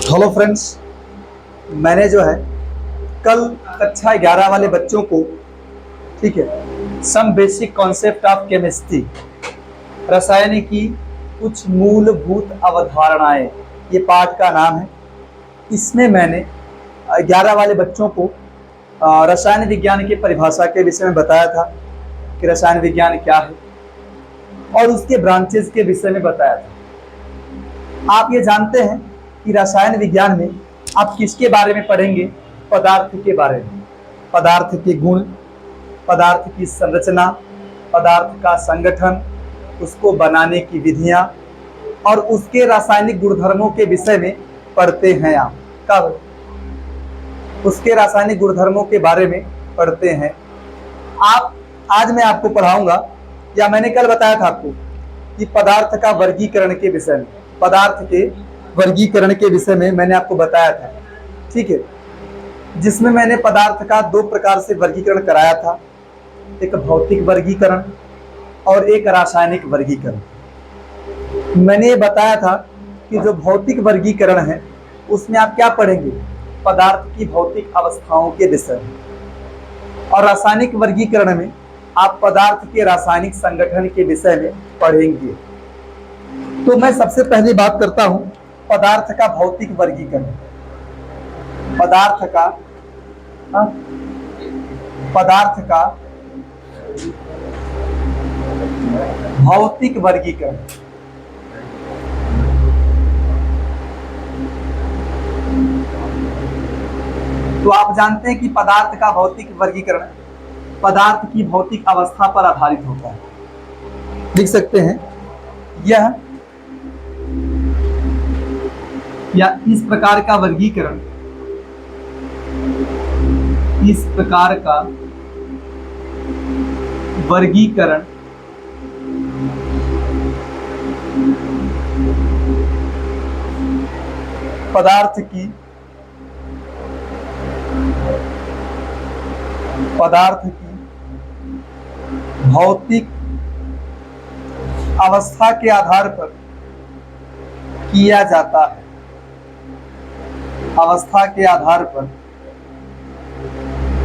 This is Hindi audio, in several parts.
हेलो फ्रेंड्स, मैंने जो है कल कक्षा 11 वाले बच्चों को, ठीक है, some basic concept of chemistry, रसायन की कुछ मूलभूत अवधारणाएं, ये पाठ का नाम है। इसमें मैंने 11 वाले बच्चों को रसायन विज्ञान की परिभाषा के विषय में बताया था कि रसायन विज्ञान क्या है, और उसके ब्रांचेस के विषय में बताया था। आप ये जानते हैं कि रसायन विज्ञान में आप किसके बारे में पढ़ेंगे? पदार्थ के बारे में। पदार्थ के गुण, पदार्थ की संरचना, पदार्थ का संगठन, उसको बनाने की विधियां और उसके रासायनिक गुणधर्मों के विषय में पढ़ते हैं। आप कब? उसके रासायनिक गुणधर्मों के बारे में पढ़ते हैं। आज मैं आपको पढ़ाऊंगा, या मैंने कल बताया था आपको कि पदार्थ का वर्गीकरण के विषय में, पदार्थ के वर्गीकरण के विषय में मैंने आपको बताया था, ठीक है, जिसमें मैंने पदार्थ का 2 प्रकार से वर्गीकरण कराया था, एक भौतिक वर्गीकरण और एक रासायनिक वर्गीकरण। मैंने ये बताया था कि जो भौतिक वर्गीकरण है उसमें आप क्या पढ़ेंगे? पदार्थ की भौतिक अवस्थाओं के विषय में, और रासायनिक वर्गीकरण में आप पदार्थ के रासायनिक संगठन के विषय में पढ़ेंगे। तो मैं सबसे पहले बात करता हूं पदार्थ का भौतिक वर्गीकरण। पदार्थ का भौतिक वर्गीकरण। तो आप जानते हैं कि पदार्थ का भौतिक वर्गीकरण पदार्थ की भौतिक अवस्था पर आधारित होता है। लिख सकते हैं यह या इस प्रकार का वर्गीकरण, इस प्रकार का वर्गीकरण पदार्थ की भौतिक अवस्था के आधार पर किया जाता है। अवस्था के आधार पर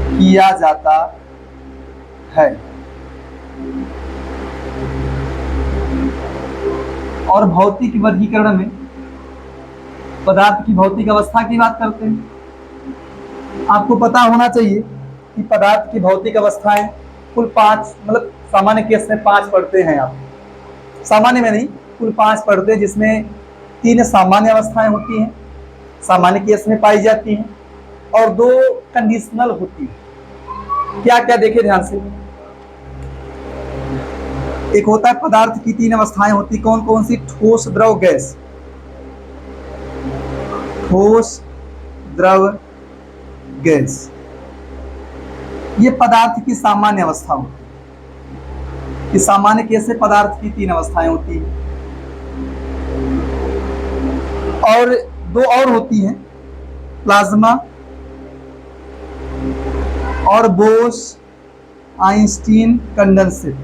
किया जाता है। और भौतिक वर्गीकरण में पदार्थ की भौतिक अवस्था की बात करते हैं। आपको पता होना चाहिए कि पदार्थ की भौतिक अवस्थाएं कुल 5, मतलब सामान्य केस में 5 पढ़ते हैं आप। सामान्य में नहीं, कुल 5 पढ़ते हैं, जिसमें 3 सामान्य अवस्थाएं होती हैं, सामान्य केस में पाई जाती हैं, और 2 कंडीशनल होती है। क्या क्या देखिए ध्यान से। एक होता है पदार्थ की 3 अवस्थाएं होती, कौन कौन सी? ठोस, द्रव, गैस। ठोस, द्रव, गैस, ये पदार्थ की सामान्य अवस्था होती है। कि सामान्य केस से पदार्थ की 3 अवस्थाएं होती हैं, और 2 और होती हैं, प्लाज्मा और बोस आइंस्टीन कंडेंसेट।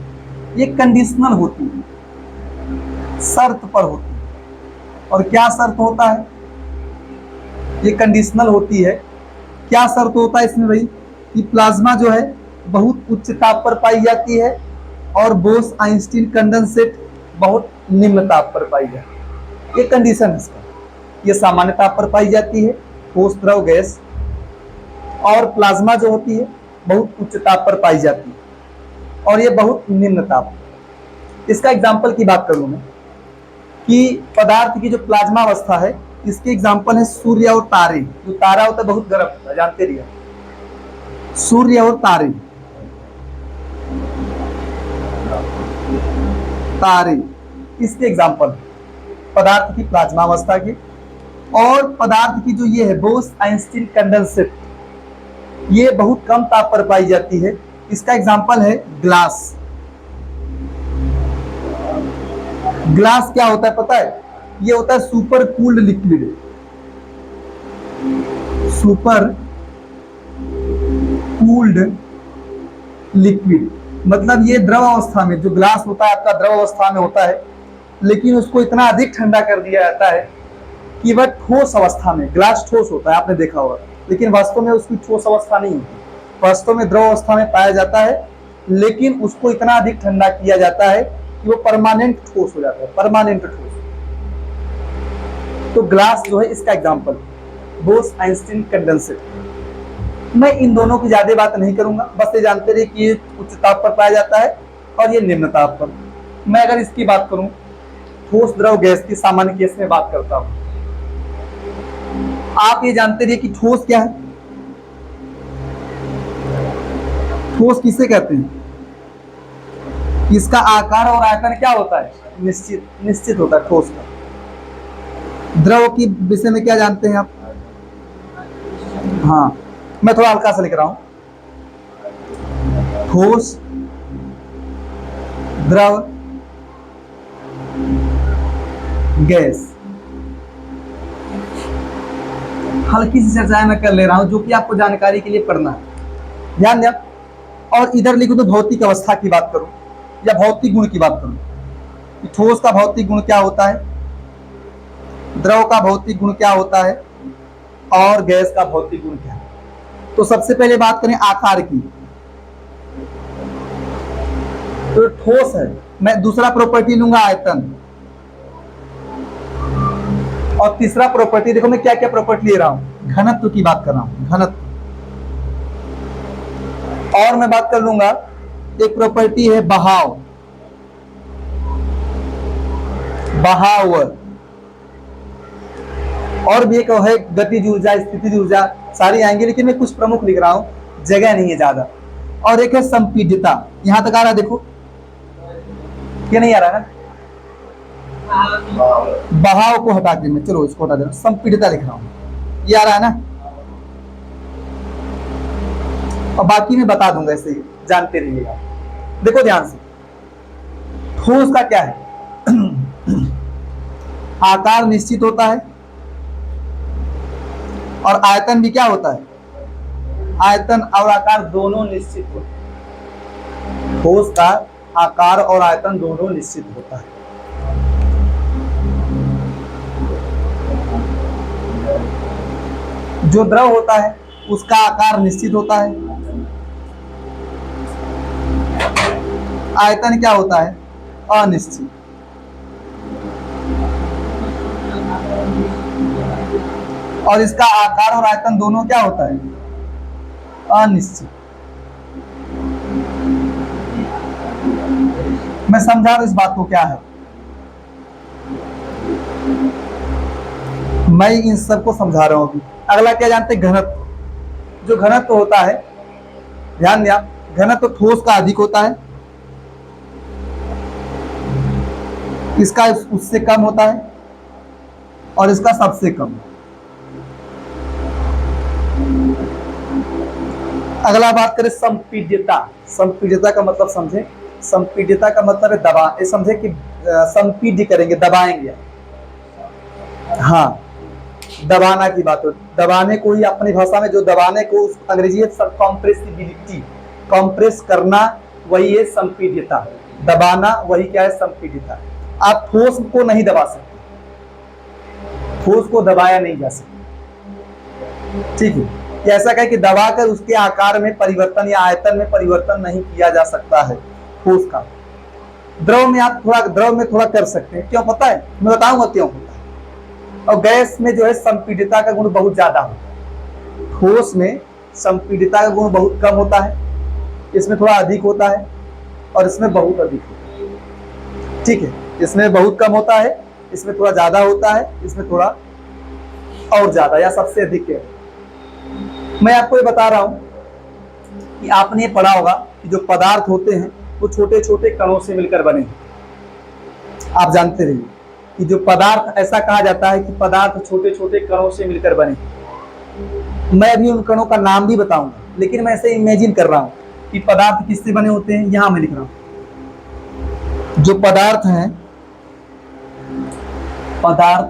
ये कंडीशनल होती है, शर्त पर होती है। और क्या शर्त होता है? ये कंडीशनल होती है। क्या शर्त होता है इसमें भाई? कि प्लाज्मा जो है बहुत उच्च ताप पर पाई जाती है, और बोस आइंस्टीन कंडेंसेट बहुत निम्न ताप पर पाई जाती है। ये कंडीशन है इसका। ये सामान्य ताप पर पाई जाती है, ठोस, द्रव, गैस, और प्लाज्मा जो होती है बहुत उच्च ताप पर पाई जाती है, और ये बहुत निम्न ताप। इसका एग्जाम्पल की बात करूं मैं कि पदार्थ की जो प्लाज्मा अवस्था है, इसके एग्जाम्पल है सूर्य और तारे। जो तारा होता है बहुत गर्म होता है, जानते रहिए। सूर्य और तारे, इसके एग्जाम्पल पदार्थ की प्लाज्मा अवस्था की। और पदार्थ की जो ये है बोस आइंस्टीन कंडेंसेट, ये बहुत कम ताप पर पाई जाती है। इसका एग्जाम्पल है ग्लास। ग्लास क्या होता है पता है? ये होता है super cooled liquid. Super cooled liquid मतलब ये द्रव अवस्था में, जो ग्लास होता है आपका द्रव अवस्था में होता है, लेकिन उसको इतना अधिक ठंडा कर दिया जाता है कि वह ठोस अवस्था में, ग्लास ठोस होता है आपने देखा होगा, लेकिन वास्तव में उसकी ठोस अवस्था नहीं होती, वास्तव में द्रव अवस्था में पाया जाता है, लेकिन उसको इतना अधिक ठंडा किया जाता है कि वो परमानेंट ठोस हो जाता है, परमानेंट ठोस। तो ग्लास जो है इसका एग्जाम्पल, बोस आइंस्टीन कंडेंसर। मैं इन दोनों की ज्यादा बात नहीं करूंगा, बस ये जानते रहिए कि ये उच्च ताप पर पाया जाता है और ये निम्न ताप पर। मैं अगर इसकी बात करूं, ठोस द्रव गैस की सामान्य केस में बात करता हूं, आप ये जानते रहिए कि ठोस क्या है, ठोस किसे कहते हैं, इसका आकार और आयतन क्या होता है, निश्चित होता है ठोस का। द्रव की विषय में क्या जानते हैं आप, हाँ मैं थोड़ा हल्का सा लिख रहा हूं, ठोस, द्रव, गैस, हल्की सी चर्चा मैं कर ले रहा हूं जो कि आपको जानकारी के लिए पढ़ना है, ध्यान दें। और इधर लिखूं तो भौतिक अवस्था की बात करूं या भौतिक गुण की बात करूं, ठोस का भौतिक गुण क्या होता है, द्रव का भौतिक गुण क्या होता है और गैस का भौतिक गुण क्या है। तो सबसे पहले बात करें आकार की, तो ठोस है, मैं दूसरा प्रॉपर्टी लूंगा आयतन, और तीसरा प्रॉपर्टी देखो मैं क्या क्या प्रॉपर्टी ले रहा हूं, घनत्व की बात कर रहा हूं, घनत्व, और मैं बात कर लूंगा एक प्रॉपर्टी है बहाव, बहाव, और भी एक है गतिज ऊर्जा, स्थितिज ऊर्जा, सारी आएंगी, लेकिन मैं कुछ प्रमुख लिख रहा हूं, जगह नहीं है ज्यादा। और एक है संपीड्यता, यहां तक आ रहा है, देखो क्या नहीं आ रहा है ना, बहाव को हटा के मैं, चलो इसको हटा देना, संपीड्यता लिख रहा हूं, ये आ रहा है ना, और बाकी मैं बता दूंगा, ऐसे जानते रहिएगा। देखो ध्यान से, ठोस का क्या है, आकार निश्चित होता है और आयतन भी क्या होता है, आयतन और आकार दोनों निश्चित होते हैं, ठोस का आकार और आयतन दोनों निश्चित होता है। जो द्रव होता है उसका आकार निश्चित होता है, आयतन क्या होता है, अनिश्चित। और इसका आकार और आयतन दोनों क्या होता है, अनिश्चित। मैं समझा रहा इस बात को क्या है, मैं इन सबको समझा रहा हूं अभी। अगला क्या जानते हैं, घनत्व। जो घनत्व होता है, ध्यान दिया, घनत्व ठोस का अधिक होता है, इसका उससे कम होता है और इसका सबसे कम। अगला बात करें संपीड्यता। संपीड्यता का मतलब समझे, संपीड्यता का मतलब है दबा, ये समझे कि संपीड्य करेंगे, दबाएंगे, हाँ दबाना की बात हो, दबाने को ही अपनी भाषा में जो दबाने को अंग्रेजी है कंप्रेसिबिलिटी, कंप्रेस करना वही है संपीड्यता, दबाना वही क्या है, संपीड्यता। आप ठोस को नहीं दबा सकते, ठोस को दबाया नहीं जा सकता, ठीक है, कि ऐसा कहे कि दबाकर उसके आकार में परिवर्तन या आयतन में परिवर्तन नहीं किया जा सकता है ठोस का। द्रव में आप थोड़ा, द्रव में थोड़ा कर सकते हैं, क्यों पता है, मैं बताऊंगा क्यों होता है। और गैस में जो है संपीड्यता का गुण बहुत ज्यादा होता है, ठोस में संपीड्यता का गुण बहुत कम होता है, इसमें थोड़ा अधिक होता है और इसमें बहुत अधिक होता है, ठीक है, इसमें बहुत कम होता है, इसमें थोड़ा ज्यादा होता है, इसमें थोड़ा और ज्यादा या सबसे अधिक है। मैं आपको ये बता रहा हूं कि आपने पढ़ा होगा कि जो पदार्थ होते हैं वो छोटे छोटे कणों से मिलकर बने, आप जानते रहिए कि जो पदार्थ, ऐसा कहा जाता है कि पदार्थ छोटे छोटे कणों से मिलकर बने। मैं अभी उन कणों का नाम भी बताऊंगा, लेकिन मैं ऐसे इमेजिन कर रहा हूं कि पदार्थ किससे बने होते हैं, यहां मैं लिख रहा हूं। जो पदार्थ हैं, पदार्थ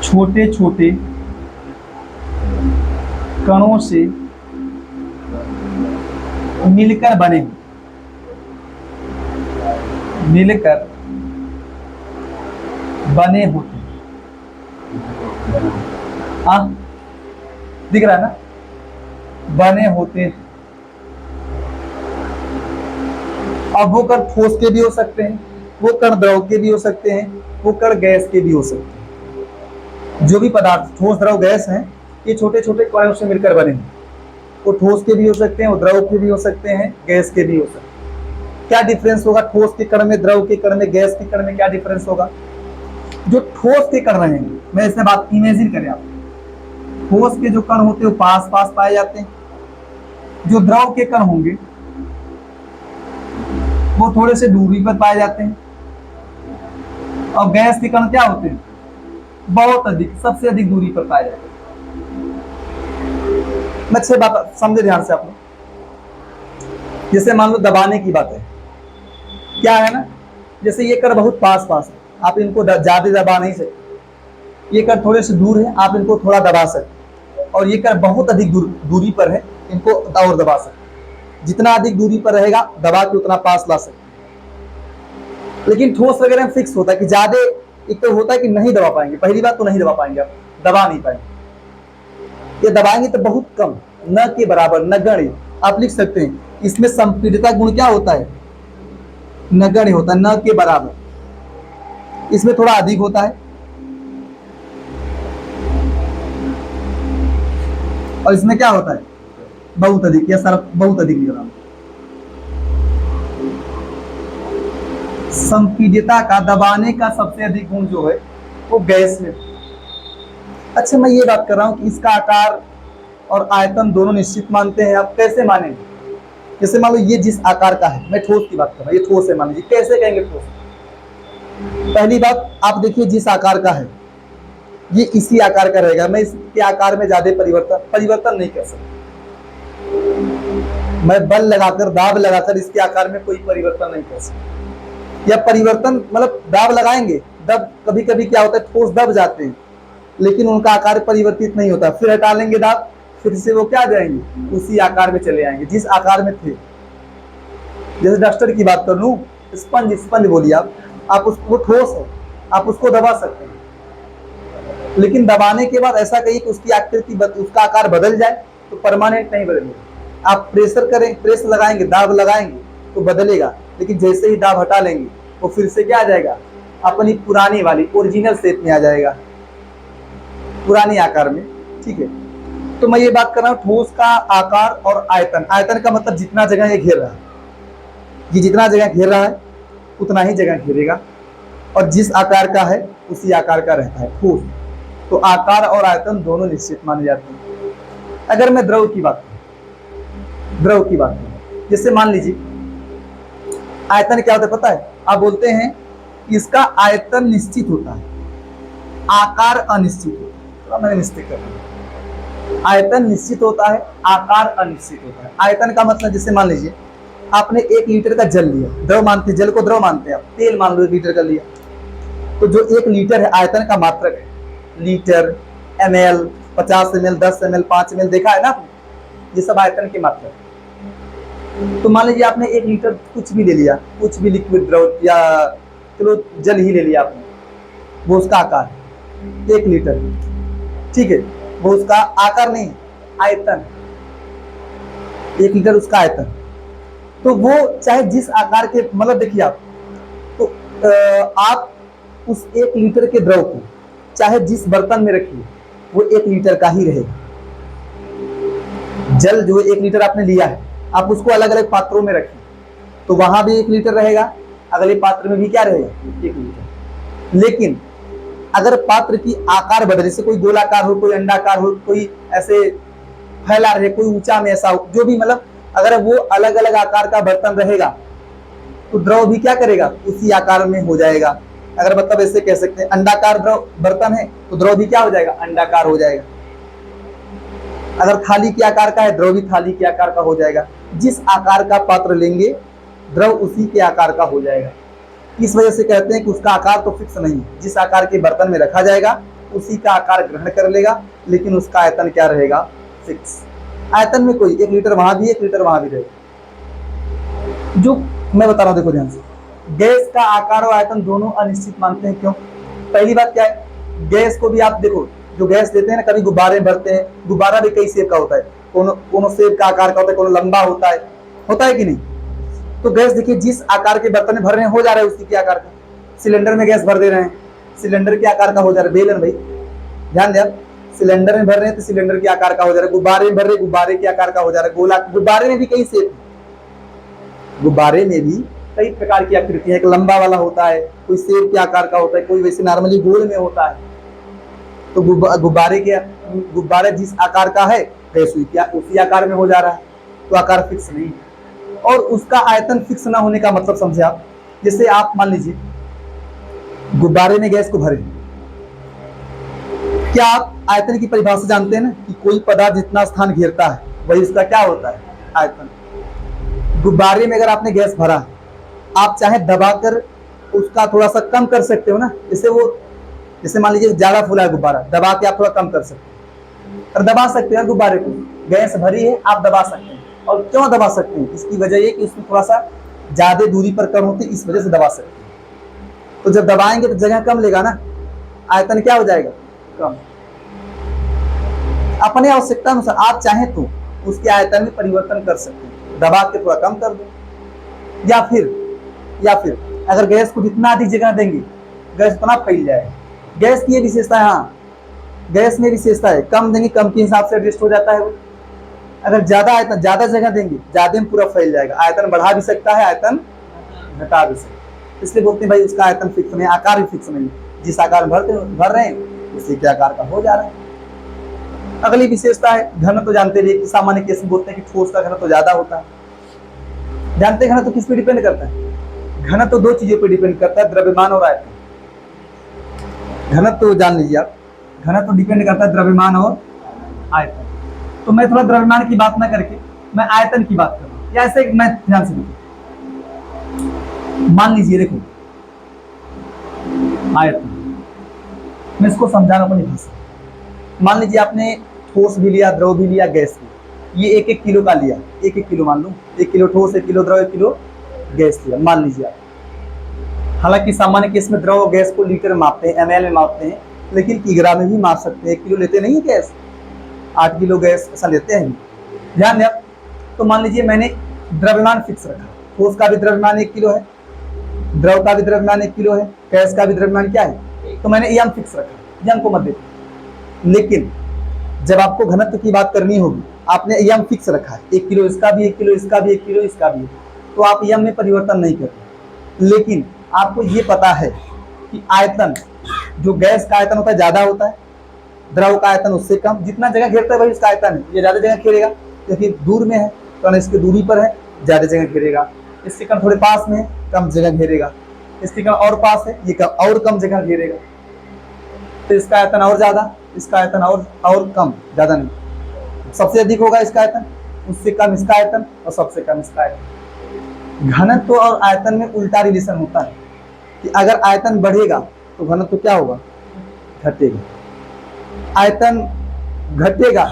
छोटे छोटे कणों से मिलकर बने, मिलकर बने होते हैं। हाँ, दिख रहा है ना, बने होते हैं। अब वो कण ठोस के भी हो सकते हैं, वो कण द्रव के भी हो सकते हैं, वो कण गैस के भी हो सकते हैं। जो भी पदार्थ ठोस द्रव गैस हैं, ये छोटे छोटे कणों से मिलकर बने हैं। वो ठोस के भी हो सकते हैं, वो द्रव के भी हो सकते हैं, गैस के भी हो सकते हैं। क्या डिफरेंस होगा ठोस के कण में, द्रव के कण में, गैस के कण में? क्या डिफरेंस होगा? जो ठोस के कण रहेंगे, मैं इसमें बात इमेजिन करें आप, ठोस के जो कण होते हैं वो पास पास पाए जाते हैं। जो द्रव के कण होंगे वो थोड़े से दूरी पर पाए जाते हैं। और गैस के कण क्या होते हैं? बहुत अधिक, सबसे अधिक दूरी पर पाए जाते हैं। मैं अच्छे बात समझे ध्यान से आप लोग। जैसे मान लो दबाने की बात है, क्या है ना, जैसे ये कण बहुत पास पास है, आप इनको ज्यादा दबा नहीं सकते। ये कण थोड़े से दूर है, आप इनको थोड़ा दबा सकते। और ये कण बहुत अधिक दूरी पर है, इनको और दबा सकते। जितना अधिक दूरी पर रहेगा दबा के उतना पास ला सकते। लेकिन ठोस वगैरह में फिक्स होता है कि ज्यादा, एक तो होता है कि नहीं दबा पाएंगे, पहली बात तो नहीं दबा पाएंगे, आप दबा नहीं पाएंगे। ये दबाएंगे तो बहुत कम, न के बराबर, नगण्य। आप लिख सकते हैं इसमें संपीड़ितता गुण क्या होता है? नगण्य होता है, न के बराबर। इसमें थोड़ा अधिक होता है और इसमें क्या होता है? बहुत अधिक, या सर बहुत अधिक लिख रहा हूं। संपीडितता का, दबाने का सबसे अधिक गुण जो है वो गैस में। अच्छा, मैं ये बात कर रहा हूं कि इसका आकार और आयतन दोनों निश्चित मानते हैं आप। कैसे मानेंगे? जैसे मान लो ये जिस आकार का है, मैं ठोस की बात कर रहा हूं, ये ठोस है मान लीजिए, कैसे कहेंगे ठोस? पहली बात आप देखिए, जिस आकार का है ये इसी आकार का रहेगा। मैं इसके आकार में ज्यादा परिवर्तन नहीं कर सकता। मैं बल लगाकर, दाब लगाकर इसके आकार में कोई परिवर्तन नहीं कर सकता। या परिवर्तन मतलब दाब लगाएंगे, दब कभी कभी क्या होता है, ठोस दब जाते हैं लेकिन उनका आकार परिवर्तित नहीं होता। फिर हटा लेंगे दाब, फिर से वो क्या जाएंगे, उसी आकार में चले आएंगे जिस आकार में थे। जैसे डस्टर की बात कर लूं, स्पंज, स्पंज बोलिए आप उसको, ठोस है, आप उसको दबा सकते हैं। लेकिन दबाने के बाद ऐसा कहिए कि उसकी आकृति, उसका आकार बदल जाए, तो परमानेंट नहीं बदलेगा। आप प्रेशर करें, प्रेस लगाएंगे, दाब लगाएंगे तो बदलेगा, लेकिन जैसे ही दाब हटा लेंगे वो फिर से क्या आ जाएगा, अपनी पुरानी वाली ओरिजिनल शेप में आ जाएगा, पुरानी आकार में। ठीक है, तो मैं ये बात कर रहा हूं ठोस का आकार और आयतन। आयतन का मतलब जितना जगह ये घेर रहा है, ये जितना जगह घेर रहा है उतना ही जगह घेरेगा, और जिस आकार का है उसी आकार का रहता है ठोस। तो आकार और आयतन दोनों निश्चित माने जाते हैं। अगर मैं द्रव की बात करूं, जैसे मान लीजिए आयतन क्या होता है पता है? आप बोलते हैं कि इसका आयतन निश्चित होता है, आकार अनिश्चित होता है। तो मैंने मिस्टेक कर दिया। आयतन निश्चित होता है, आकार अनिश्चित होता है। आयतन का मतलब, जैसे मान लीजिए आपने 1 लीटर का जल लिया, द्रव मानते हैं, जल को द्रव मानते हैं आप, तेल मान लो 1 लीटर का लिया, तो जो 1 लीटर है आयतन का मात्रक है। Litre, ml, 50 ml, 10 ml, 5 ml, देखा है ना आपने? ये सब आयतन के मात्रक। तो मान लीजिए आपने 1 लीटर कुछ भी ले लिया, कुछ भी लिक्विड द्रव, या चलो जल ही ले लिया आपने, वो उसका आकार है 1 लीटर। ठीक है, वो उसका आकार नहीं, आयतन, 1 लीटर उसका आयतन। तो वो चाहे जिस आकार के, मतलब देखिए आप, तो आप उस 1 लीटर के द्रव को चाहे जिस बर्तन में रखिए वो 1 लीटर का ही रहेगा। जल जो 1 लीटर आपने लिया है, आप उसको अलग अलग पात्रों में रखिए तो वहां भी 1 लीटर रहेगा, अगले पात्र में भी क्या रहेगा, 1 लीटर। लेकिन अगर पात्र की आकार बदले, से कोई गोलाकार हो, कोई अंडाकार हो, कोई ऐसे फैला रहे, कोई ऊंचा में ऐसा हो, जो भी, मतलब अगर वो अलग अलग आकार का बर्तन रहेगा तो द्रव भी क्या करेगा, उसी आकार में हो जाएगा। अगर मतलब ऐसे कह सकते हैं, अंडाकार द्रव बर्तन है तो द्रव भी क्या हो जाएगा, अंडाकार हो जाएगा। अगर थाली के आकार का है, द्रव भी थाली के आकार का हो जाएगा। जिस आकार का पात्र लेंगे द्रव उसी के आकार का हो जाएगा। इस वजह से कहते हैं कि उसका आकार तो फिक्स नहीं है, जिस आकार के बर्तन में रखा जाएगा उसी का आकार ग्रहण कर लेगा, लेकिन उसका आयतन क्या रहेगा, फिक्स। आयतन में कोई 1 लीटर वहां भी, 1 लीटर वहां भी रहेगा। जो मैं बता रहा हूं, देखो ध्यान से, गैस का आकार और आयतन दोनों अनिश्चित मानते हैं। क्यों? पहली बात क्या है, गैस को भी आप देखो, जो गैस देते हैं ना, कभी गुब्बारे भरते हैं, गुब्बारा भी कई शेप का होता है, कोनो शेप का आकार का होता है, कोनो लंबा होता है कि नहीं? तो गैस देखिए, जिस आकार के बर्तन में भर रहे हैं हो जा रहा है उसी के आकार का। सिलेंडर में गैस भर दे रहे हैं, सिलेंडर के आकार का हो जा रहा है। बेलन भाई ध्यान दे, आप सिलेंडर में भर रहे हैं तो सिलेंडर के आकार का हो जा रहा है, गुब्बारे में भर रहे हैं गुब्बारे के आकार का हो जा रहा है। गोला गुब्बारे में भी कई शेप, गुब्बारे में भी कई प्रकार की आकृतियां, एक लंबा वाला होता है, कोई सेब के आकार का होता है, कोई वैसे नॉर्मली गोल में होता है। तो गुब्बारे जिस आकार का है गैस उसी आकार में हो जा रहा है, तो आकार फिक्स नहीं है। और उसका आयतन फिक्स ना होने का मतलब समझे आप, जैसे आप मान लीजिए गुब्बारे में गैस को भरे, क्या आप आयतन की परिभाषा जानते हैं ना, कि कोई पदार्थ जितना स्थान घेरता है वही उसका क्या होता है, आयतन। गुब्बारे में अगर आपने गैस भरा, आप चाहे दबाकर उसका थोड़ा सा कम कर सकते हो ना, जैसे मान लीजिए ज्यादा फूला है गुब्बारा, दबा के आप थोड़ा कम कर सकते हो, और दबा सकते हैं गुब्बारे को। गैस भरी है, आप दबा सकते हैं। और क्यों दबा सकते हैं? इसकी वजह ये कि उसमें थोड़ा सा ज्यादा दूरी पर कम होती है, इस वजह से दबा सकते हैं। तो जब दबाएंगे तो जगह कम लेगा ना, आयतन क्या हो जाएगा, कम। अपने आवश्यकता अनुसार आप चाहें तो उसके आयतन में परिवर्तन कर सकते हैं, दबा के थोड़ा कम कर दो, या फिर अगर गैस को जितना अधिक जगह देंगे गैस उतना फैल जाएगा। गैस की ये विशेषता है, हाँ गैस में विशेषता है, कम देंगे कम के हिसाब से एडजस्ट हो जाता है वो। अगर ज्यादा जगह देंगे ज्यादा में पूरा फैल जाएगा। आयतन बढ़ा भी सकता है, आयतन घटा भी सकता है। इसलिए बोलते हैं भाई उसका आयतन फिक्स नहीं, आकार भी फिक्स नहीं, जिस आकार में भर रहे हैं उसी के आकार का हो जा रहा है। अगली विशेषता है घनत्व। तो जानते हैं कि सामान्य केस में बोलते हैं कि ठोस का घनत्व तो ज्यादा होता है। जानते हैं घनत्व तो किस पे डिपेंड करता है? घनत्व तो दो चीजों पे डिपेंड करता है, द्रव्यमान और आयतन। घनत्व तो जान लीजिए आप, घनत्व तो डिपेंड करता है द्रव्यमान और आयतन। तो मैं थोड़ा द्रव्यमान की बात ना करके मैं आयतन की बात करूँ, या ऐसे मैं ध्यान से मान लीजिए, देखो आयतन, मैं इसको समझा रहा हूं अपनी भाषा। मान लीजिए आपने ठोस भी लिया, द्रव भी लिया, गैस भी, ये 1-1 किलो का लिया, 1-1 किलो मान लो, 1 किलो ठोस, 1 किलो द्रव, 1 किलो गैस लिया, मान लीजिए आप। हालांकि सामान्य केस में द्रव और गैस को लीटर में मापते हैं, ml में मापते हैं, लेकिन किग्रा में भी माप सकते हैं। 1 किलो लेते नहीं है गैस, 8 किलो गैस ऐसा लेते हैं, ध्यान दें आप। तो मान लीजिए मैंने द्रव्यमान फिक्स रखा, ठोस का भी द्रव्यमान 1 किलो है, द्रव का भी द्रव्यमान 1 किलो है, गैस का भी द्रव्यमान क्या है, तो मैंने यम फिक्स रखा, यम को मत देखो। लेकिन जब आपको घनत्व की बात करनी होगी, आपने यम फिक्स रखा है, 1 किलो इसका भी, 1 किलो इसका भी, 1 किलो इसका भी, तो आप यम में परिवर्तन नहीं करते। लेकिन आपको ये पता है कि आयतन, जो गैस का आयतन होता है ज्यादा होता है, द्रव का आयतन उससे कम। जितना जगह घेरता है वही उसका आयतन है। ये ज्यादा जगह घेरेगा क्योंकि दूर में है, तो इसकी दूरी पर है, ज्यादा जगह घेरेगा। इसके कम थोड़े पास में है, कम जगह घेरेगा। इसके कम और पास है, ये कम और कम जगह घेरेगा। तो इसका आयतन और ज्यादा, इसका आयतन और कम, ज्यादा नहीं। सबसे अधिक होगा इसका आयतन, उससे कम इसका आयतन, और सबसे कम इसका आयतन। घनत्व और आयतन में उल्टा रिलेशन होता है कि अगर आयतन बढ़ेगा तो घनत्व क्या होगा, घटेगा। आयतन घटेगा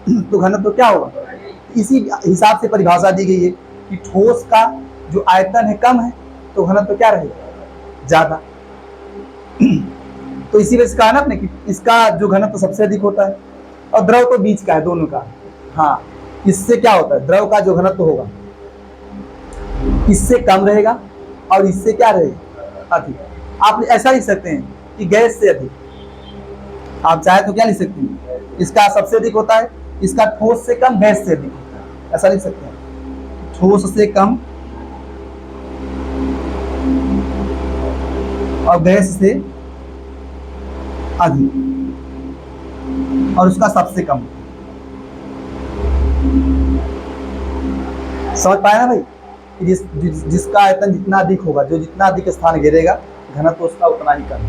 तो घनत्व क्या होगा। इसी हिसाब से परिभाषा दी गई है कि ठोस का जो आयतन है कम है तो घनत्व क्या रहेगा, ज्यादा। तो इसी वजह से कहा ना आपने कि इसका जो घनत्व सबसे अधिक होता है, और द्रव तो बीच का है, दोनों का। हाँ, इससे क्या होता है, द्रव का जो घनत्व होगा इससे कम रहेगा, और इससे क्या रहेगा, अधिक। आप ऐसा लिख सकते हैं कि गैस से अधिक। आप चाहे तो क्या लिख सकते हैं, इसका सबसे अधिक होता है, इसका ठोस से कम, गैस से अधिक होता है, ऐसा लिख सकते हैं। ठोस से कम और गैस से अधिक, और उसका सबसे कम। समझ पाया ना भाई? जिसका आयतन जितना अधिक होगा, जो जितना अधिक स्थान घेरेगा, घनत्व उसका उतना ही कम।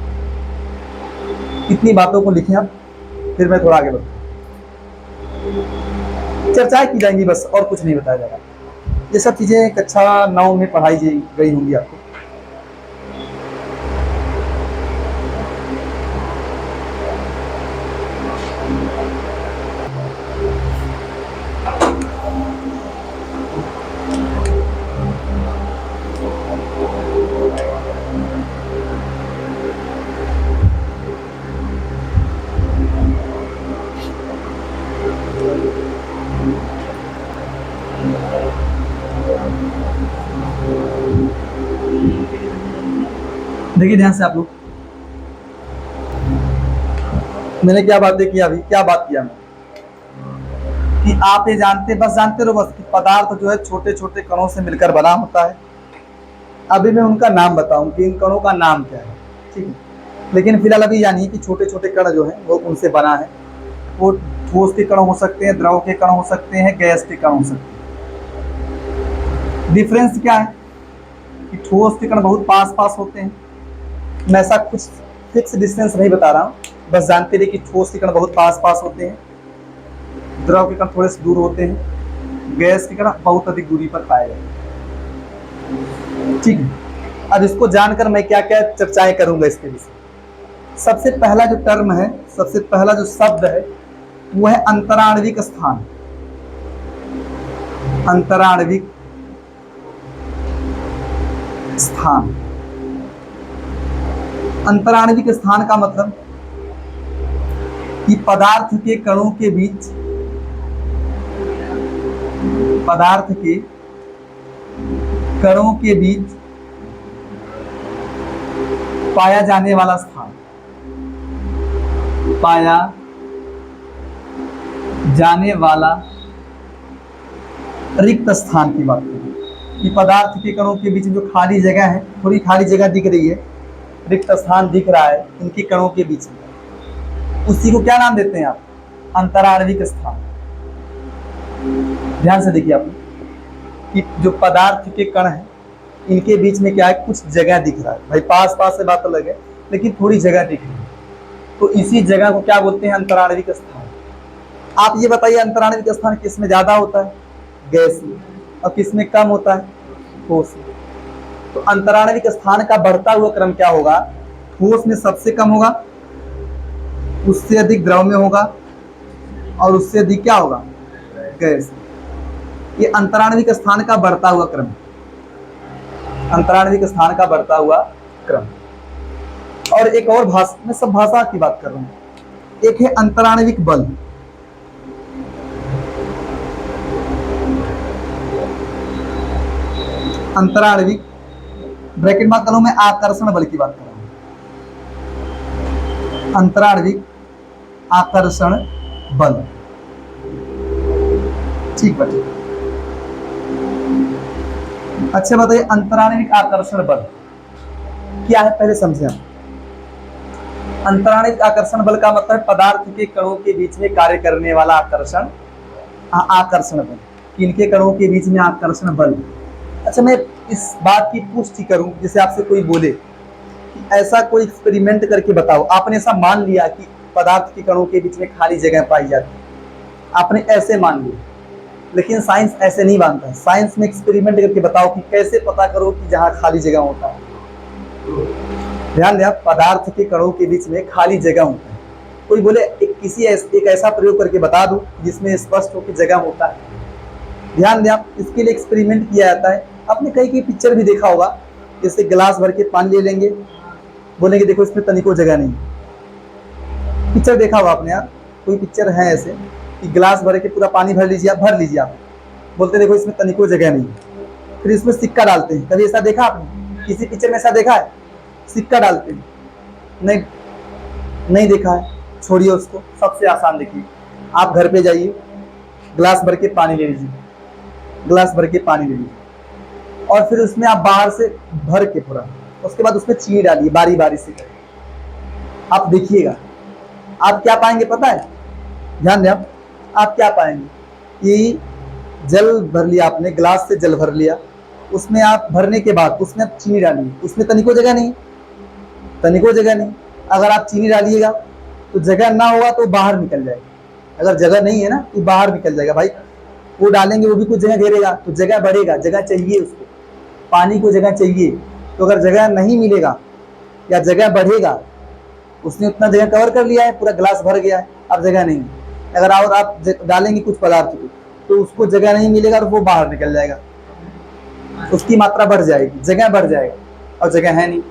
इतनी बातों को लिखें आप, फिर मैं थोड़ा आगे बढ़ूँ। चर्चाएं की जाएंगी बस, और कुछ नहीं बताया जाएगा। ये सब चीजें कक्षा 9 में पढ़ाई गई होंगी आपको। देखिए ध्यान से आप लोग, मैंने क्या बातें किया अभी, क्या बात किया मैं कि आप ये जानते, बस जानते रहो बस कि पदार्थ जो है छोटे छोटे कणों से मिलकर बना होता है। अभी मैं उनका नाम बताऊं कि इन कणों का नाम क्या है, ठीक है। लेकिन फिलहाल अभी जानिए कि छोटे छोटे कण जो है वो उनसे बना है। वो ठोस के कण हो सकते हैं, द्रव के कण हो सकते हैं, गैस के कण हो सकते हैं। डिफरेंस क्या है कि ठोस के कण बहुत पास पास होते हैं। मैं ऐसा कुछ फिक्स डिस्टेंस नहीं बता रहा हूँ, बस जानते रहिए कि ठोस के कण बहुत पास पास होते हैं, द्रव के कण थोड़े से दूर होते हैं, गैस के कण बहुत अधिक दूरी पर पाए जाते हैं, ठीक है। अब इसको जानकर मैं क्या क्या चर्चाएं करूंगा इसके विषय। सबसे पहला जो टर्म है, सबसे पहला जो शब्द है वो है अंतराण्विक स्थान। अंतराण्विक स्थान। अंतराण्विक स्थान का मतलब कि पदार्थ के कणों के बीच, पदार्थ के कणों के बीच पाया जाने वाला स्थान, पाया जाने वाला रिक्त स्थान की बात करें कि पदार्थ के कणों के बीच जो खाली जगह है, थोड़ी खाली जगह दिख रही है, रिक्त स्थान दिख रहा है इनके कणों के बीच में, उसी को क्या नाम देते हैं आप? अंतराण्विक स्थान। ध्यान से देखिए आप कि जो पदार्थ के कण है इनके बीच में क्या है, कुछ जगह दिख रहा है। भाई पास पास से बात अलग है, लेकिन थोड़ी जगह दिख रही है, तो इसी जगह को क्या बोलते हैं? अंतराण्विक स्थान। आप ये बताइए अंतराण्विक स्थान किस में ज्यादा होता है? गैस में। और किस में कम होता है? ठोस में। तो अंतराण्विक स्थान का बढ़ता हुआ क्रम क्या होगा? ठोस में सबसे कम होगा, उससे अधिक द्रव में होगा, और उससे अधिक क्या होगा? गैस। ये अंतराण्विक स्थान का बढ़ता हुआ क्रम, अंतराण्विक स्थान का बढ़ता हुआ क्रम। और एक और भाषा, मैं सब भाषा की बात कर रहा हूं, एक है अंतराण्विक बल। अंतराण्विक ब्रैकेट में करूं, मैं आकर्षण बल की बात कर रहा हूं। अंतराण्विक आकर्षण बल, ठीक है। अच्छा बताइए अंतराण्विक आकर्षण बल क्या है, पहले समझे हम। अंतराण्विक आकर्षण बल का मतलब पदार्थ के कणों के बीच में कार्य करने वाला आकर्षण, आकर्षण बल। इनके कणों के बीच में आकर्षण बल। अच्छा मैं इस बात की पुष्टि करूं, जैसे आपसे कोई बोले कि ऐसा कोई एक्सपेरिमेंट करके बताओ, आपने ऐसा मान लिया कि पदार्थ के कणों के बीच में खाली जगह पाई जाती है, आपने ऐसे मान लिया, लेकिन साइंस ऐसे नहीं मानता है। साइंस में एक्सपेरिमेंट करके बताओ कि कैसे पता करो कि जहां खाली जगह होता है। ध्यान दें, पदार्थ के कणों के बीच में खाली जगह होता है। कोई बोले एक ऐसा प्रयोग करके बता दो जिसमें स्पष्ट हो कि जगह होता है। ध्यान दें आप, इसके लिए एक्सपेरिमेंट किया जाता है। आपने कई पिक्चर भी देखा होगा, जैसे गिलास भर के पानी ले लेंगे, बोलेंगे देखो इसमें तनिको जगह नहीं। पिक्चर देखा होगा आपने यार, कोई पिक्चर है ऐसे कि गिलास भर के पूरा पानी भर लीजिए आप, बोलते देखो इसमें तनिको जगह नहीं। फिर इसमें सिक्का डालते हैं, कभी ऐसा देखा आपने? किसी पिक्चर में ऐसा देखा है? सिक्का डालते हैं? नहीं देखा है, छोड़िए उसको। सबसे आसान देखिए, आप घर पे जाइए, गिलास भर के पानी ले लीजिए, गिलास भर के पानी ले लीजिए, और फिर उसमें आप बाहर से भर के पूरा, उसके बाद उसमें चीनी डालिए बारी बारी से। आप देखिएगा आप क्या पाएंगे पता है? ध्यान दें आप क्या पाएंगे कि जल भर लिया आपने, गिलास से जल भर लिया, उसमें आप भरने के बाद उसमें आप चीनी डालिए, उसमें तनिको जगह नहीं, तनिको जगह नहीं। अगर आप चीनी डालिएगा तो जगह ना होगा तो बाहर निकल जाएगा, अगर जगह नहीं है ना तो बाहर निकल जाएगा। भाई वो डालेंगे वो भी कुछ जगह घेरेगा तो जगह बढ़ेगा, जगह चाहिए उसको, पानी को जगह चाहिए। तो अगर जगह नहीं मिलेगा या जगह बढ़ेगा, उसने उतना जगह कवर कर लिया है, पूरा गिलास भर गया है, अब जगह नहीं। अगर और आप डालेंगे कुछ पदार्थ को तो उसको जगह नहीं मिलेगा और वो बाहर निकल जाएगा, उसकी मात्रा बढ़ जाएगी, जगह बढ़ जाएगा, और जगह है नहीं,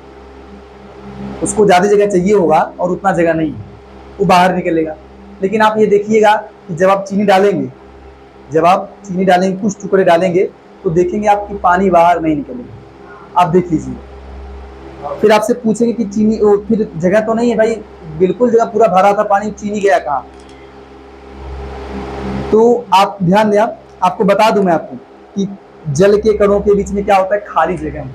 उसको ज्यादा जगह चाहिए होगा और उतना जगह नहीं है, वो बाहर निकलेगा। लेकिन आप ये देखिएगा कि जब आप चीनी डालेंगे, कुछ टुकड़े डालेंगे, तो देखेंगे आपकी पानी बाहर नहीं निकलेगा। आप देख लीजिए, फिर आपसे पूछेंगे कि चीनी, फिर जगह तो नहीं है भाई, बिल्कुल जगह पूरा भरा था पानी, चीनी गया कहाँ? तो आप ध्यान दें, आपको बता दूं मैं आपको कि जल के कणों के बीच में क्या होता है? खाली जगह।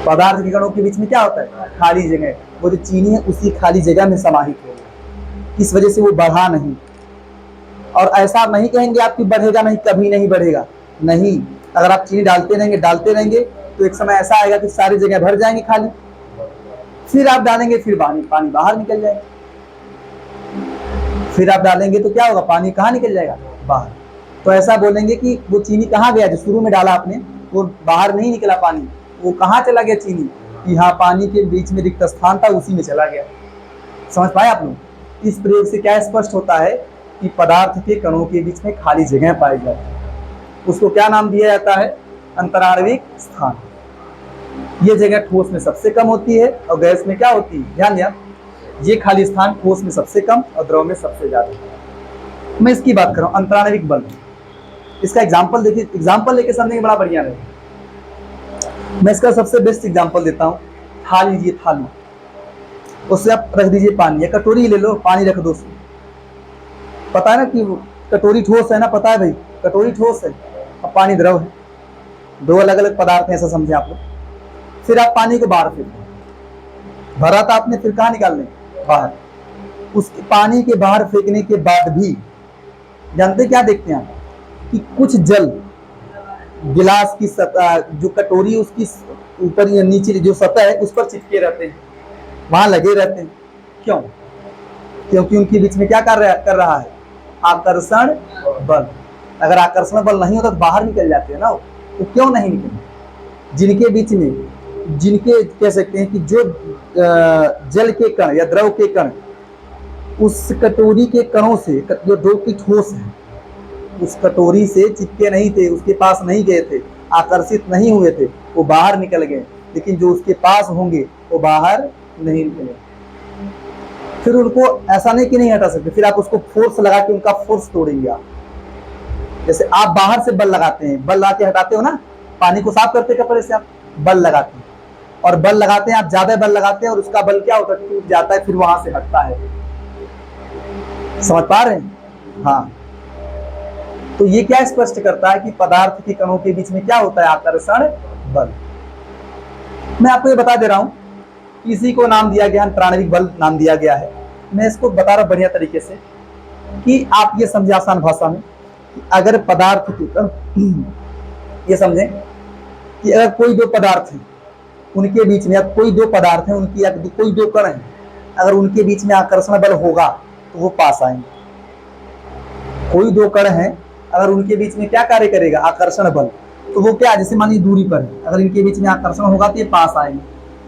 पदार्थ के कणों के बीच में क्या होता है? खाली जगह। वो जो चीनी है उसी खाली जगह में समाहित हो गया, इस वजह से वो बढ़ा नहीं। और ऐसा नहीं कहेंगे आप कि बढ़ेगा नहीं, कभी नहीं बढ़ेगा, नहीं। अगर आप चीनी डालते रहेंगे तो एक समय ऐसा आएगा कि सारी जगह भर जाएंगे खाली, फिर आप डालेंगे, फिर पानी बाहर निकल जाएगा। फिर आप डालेंगे तो क्या होगा? पानी कहाँ निकल जाएगा? बाहर। तो ऐसा बोलेंगे कि वो चीनी कहाँ गया? जो शुरू में डाला आपने वो बाहर नहीं निकला पानी, वो कहाँ चला गया चीनी? यहाँ पानी के बीच में रिक्त स्थान था, उसी में चला गया। समझ पाए आप लोग? इस प्रयोग से क्या स्पष्ट होता है कि पदार्थ के कणों के बीच में खाली जगह पाई जाती है, उसको क्या नाम दिया जाता है? अंतराणविक स्थान। ये जगह ठोस में सबसे कम होती है और गैस में क्या होती है? ध्यान दिया, ये खाली स्थान ठोस में सबसे कम और द्रव में सबसे ज्यादा। मैं इसकी बात कर रहा हूं, अंतराणविक बल। इसका एग्जाम्पल देखिए, एग्जाम्पल लेके समझेंगे बड़ा बढ़िया है। मैं इसका सबसे बेस्ट एग्जाम्पल देता हूँ। थाली लीजिए, थाली, उससे आप रख दीजिए पानी, या कटोरी ले लो, पानी रख दो उसमें। पता है ना कि कटोरी ठोस है ना? पता है भाई, कटोरी ठोस है और पानी द्रव है, दो अलग अलग पदार्थ हैं, ऐसा समझे आप लोग। फिर आप पानी को बाहर फेंक, भरा था आपने, फिर कहाँ निकालने? बाहर। उस पानी के बाहर फेंकने के बाद भी जानते क्या देखते हैं आप? कि कुछ जल गिलास की सतह, जो कटोरी उसकी ऊपर या नीचे जो सतह है उस पर चिपके रहते हैं, वहां लगे रहते हैं। क्यों? क्योंकि उनके बीच में क्या कर रहा है? आकर्षण बल। अगर आकर्षण बल नहीं होता तो बाहर निकल जाते हैं ना, तो क्यों नहीं निकले? जिनके बीच में, जिनके कह सकते हैं कि जो जल के कण या द्रव के कण उस कटोरी के कणों से, जो की ठोस है, उस कटोरी से चिपके नहीं थे, उसके पास नहीं गए थे, आकर्षित नहीं हुए थे, वो बाहर निकल गए। लेकिन जो उसके पास होंगे वो बाहर नहीं निकले। फिर उनको ऐसा नहीं कि नहीं हटा सकते, फिर आप उसको फोर्स लगा के उनका फोर्स तोड़ेंगे आप। जैसे आप बाहर से बल लगाते हैं, बल लगा के हटाते हो ना, पानी को साफ करते कपड़े से आप बल लगाते हैं, और बल लगाते हैं आप, ज्यादा बल लगाते हैं और उसका बल क्या होता है? टूट जाता है, फिर वहां से हटता है। समझ पा रहे हैं? हाँ। तो ये क्या स्पष्ट करता है कि पदार्थ के कणों के बीच में क्या होता है? आकर्षण बल। मैं आपको ये बता दे रहा हूं, इसी को नाम दिया गया, अंतराणविक बल नाम दिया गया है। मैं इसको बता रहा हूं बढ़िया तरीके से कि आप ये समझे आसान भाषा में। अगर पदार्थ के कण, ये समझें कि अगर कोई दो पदार्थ है, उनके बीच में, कोई दो पदार्थ है उनकी, कोई दो कण है, अगर उनके बीच में आकर्षण बल होगा तो वो पास आएंगे। कोई दो कण है, अगर उनके बीच में क्या कार्य करेगा? आकर्षण बल, तो वो क्या, जैसे मान लीजिए दूरी पर है, अगर इनके बीच में आकर्षण होगा तो ये पास आएंगे।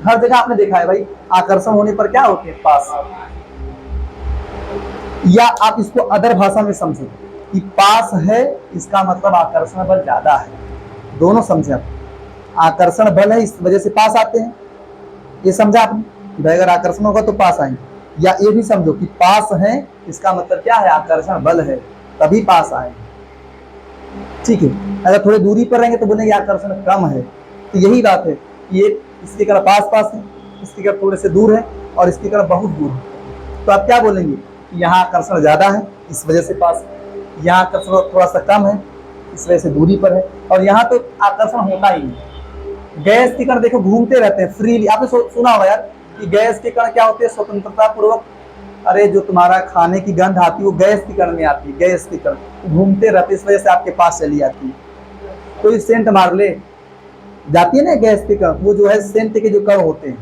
हर जगह आपने देखा है भाई, आकर्षण होने पर क्या होते हैं? पास। या आप इसको अदर भाषा में समझें कि पास है, इसका मतलब आकर्षण बल ज्यादा है। दोनों समझे आप, आकर्षण बल है इस वजह से पास आते हैं, ये समझा आपने भाई? अगर आकर्षण होगा तो पास आएंगे। या ये भी समझो कि पास है, इसका मतलब क्या है? आकर्षण बल है, तभी पास आएंगे। ठीक है। अगर थोड़ी दूरी पर रहेंगे तो बोलेंगे आकर्षण कम है। तो यही बात है कि ये इसके कण पास पास है, इसके कण थोड़े से दूर है, और इसके कण बहुत दूर है। तो आप क्या बोलेंगे कि यहाँ आकर्षण ज्यादा है, इस वजह से पास है। यहाँ आकर्षण थोड़ा सा कम है, इस वजह से दूरी पर है। और यहाँ तो आकर्षण होता ही नहीं। गैस के कण देखो घूमते रहते हैं फ्रीली। आपने सुना होगा यार कि गैस के कण क्या होते हैं? स्वतंत्रता पूर्वक, अरे जो तुम्हारा खाने की गंध आती है वो गैस के कण में आती है। गैस के कण घूमते रहते, इस वजह से आपके पास चली आती है। कोई सेंट मार ले, जाती है ना गैस के कण, वो जो है सेंट के जो कण होते हैं,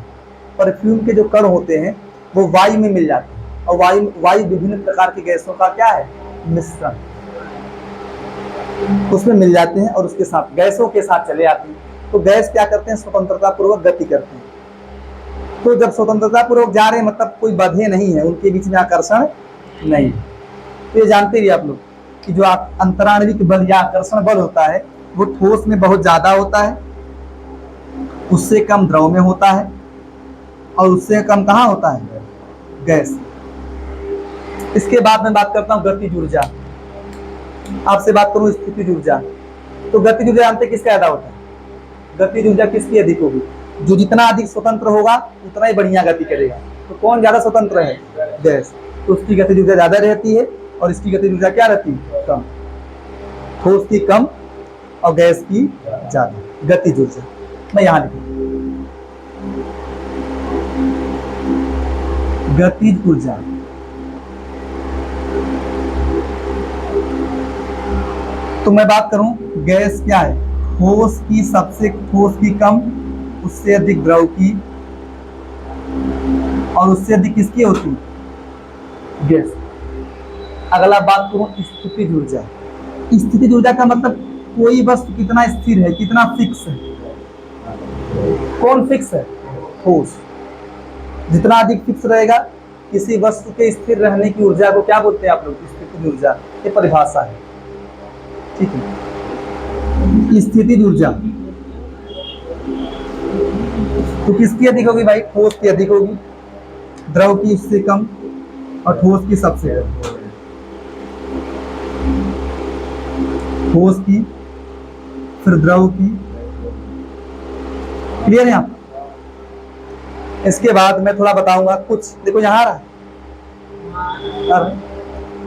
परफ्यूम के जो कण होते हैं, वो वायु में मिल जाते हैं। और वायु विभिन्न प्रकार की गैसों का क्या है? मिश्रण, उसमें मिल जाते हैं और उसके साथ, गैसों के साथ चले आते हैं। तो गैस क्या करते हैं? स्वतंत्रता पूर्वक गति करते हैं। तो जब स्वतंत्रता पूर्वक जा रहे हैं मतलब कोई बाधे नहीं है, उनके बीच में आकर्षण नहीं। तो ये जानते ही आप लोग कि जो अंतराणविक बल या आकर्षण बल होता है वो ठोस में बहुत ज्यादा होता है, उससे कम द्रव में होता है, और उससे कम कहाँ होता है? गैस। इसके बाद मैं बात करता हूँ गतिज ऊर्जा। आपसे बात करूँ स्थितिज ऊर्जा। तो गतिज ऊर्जा जानते किसका ज्यादा होता है? गतिज ऊर्जा किसकी अधिक होगी? जो जितना अधिक स्वतंत्र होगा उतना ही बढ़िया गति करेगा। तो कौन ज्यादा स्वतंत्र है? गैस। तो उसकी गतिज ऊर्जा ज्यादा रहती है और इसकी गतिज ऊर्जा क्या रहती है? कम। ठोस की कम और गैस की ज्यादा गतिज ऊर्जा। मैं यहां लिखूं गतिज ऊर्जा। तो मैं बात करूं गैस क्या है? ठोस की सबसे ठोस की कम, उससे अधिक द्रव की और उससे अधिक किसकी होती है? गैस। अगला बात करूं स्थितिज ऊर्जा। स्थितिज ऊर्जा का मतलब कोई वस्तु कितना स्थिर है, कितना फिक्स है। कौन फिक्स है? ठोस। जितना अधिक फिक्स रहेगा किसी वस्तु के स्थिर रहने की ऊर्जा को क्या बोलते हैं आप लोग? स्थितिज ऊर्जा। ये परिभाषा है, ठीक है। स्थितिज ऊर्जा तो किसकी अधिक होगी भाई? ठोस की अधिक होगी, द्रव की इससे कम और ठोस की सबसे अधिक। ठोस की फिर द्रव की। क्लियर है आप? इसके बाद मैं थोड़ा बताऊंगा कुछ। देखो यहाँ रहा,